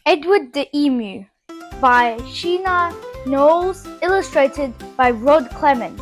Edward the Emu by Sheena Knowles, illustrated by Rod Clement.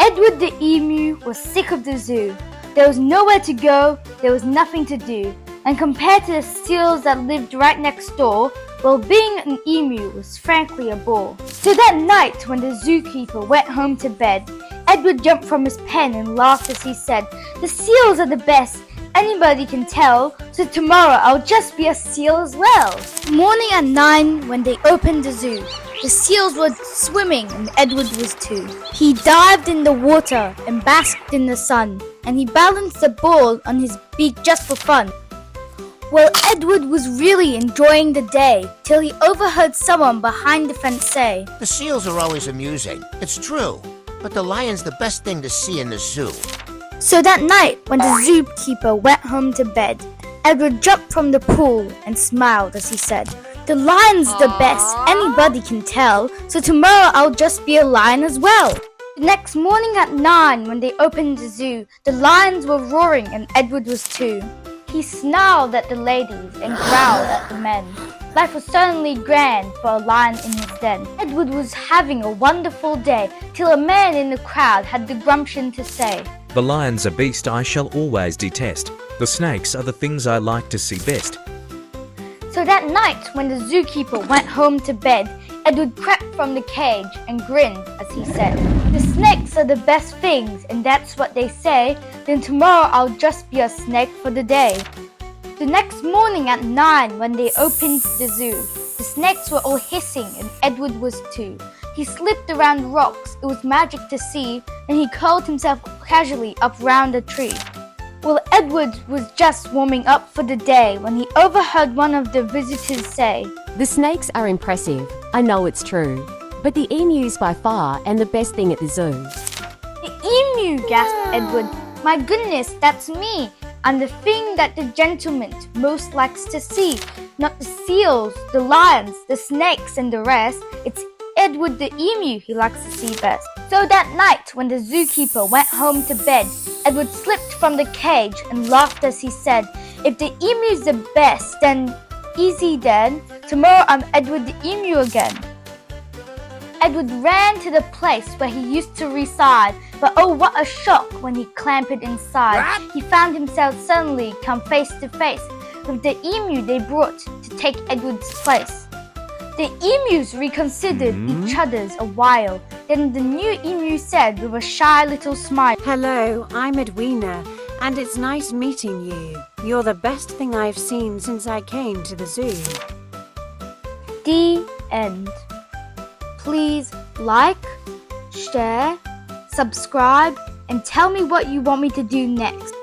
Edward the Emu was sick of the zoo. There was nowhere to go, there was nothing to do, and compared to the seals that lived right next door, well, being an emu was frankly a bore. So that night, when the zookeeper went home to bed, Edward jumped from his pen and laughed as he said, "The seals are the best, anybody can tell, so tomorrow I'll just be a seal as well." Morning at 9, when they opened the zoo, the seals were swimming and Edward was too. He dived in the water and basked in the sun, and he balanced the ball on his beak just for fun. Well, Edward was really enjoying the day till he overheard someone behind the fence say, "The seals are always amusing, it's true, but the lion's the best thing to see in the zoo." So that night, when the zookeeper went home to bed, Edward jumped from the pool and smiled as he said, "The lion's the best, anybody can tell, so tomorrow I'll just be a lion as well." The next morning at 9, when they opened the zoo, the lions were roaring and Edward was too. He snarled at the ladies and growled at the men. Life was certainly grand for a lion in his den. Edward was having a wonderful day till a man in the crowd had the gumption to say, "The lion's a beast I shall always detest. The snakes are the things I like to see best." So that night, when the zookeeper went home to bed, Edward crept from the cage and grinned as he said, "The snakes are the best things, and that's what they say. Then tomorrow I'll just be a snake for the day." The next morning at 9, when they opened the zoo, the snakes were all hissing and Edward was too. He slipped around rocks, it was magic to see, and he curled himself casually up round a tree. Well, Edward was just warming up for the day when he overheard one of the visitors say, "The snakes are impressive, I know it's true, but the emu's by far and the best thing at the zoo." "The emu," gasped Edward. "My goodness, that's me. I'm the thing that the gentleman most likes to see. Not the seals, the lions, the snakes and the rest. It's Edward the Emu he likes to see best." So that night, when the zookeeper went home to bed, Edward slipped from the cage and laughed as he said, "If the emu's the best, then easy then. Tomorrow I'm Edward the Emu again." Edward ran to the place where he used to reside, but oh, what a shock when he clambered inside. He found himself suddenly come face to face with the emu they brought to take Edward's place. The emus reconsidered each other's a while. Then the new emu said with a shy little smile, "Hello, I'm Edwina, and it's nice meeting you. You're the best thing I've seen since I came to the zoo." The end. Please like, share, subscribe, and tell me what you want me to do next.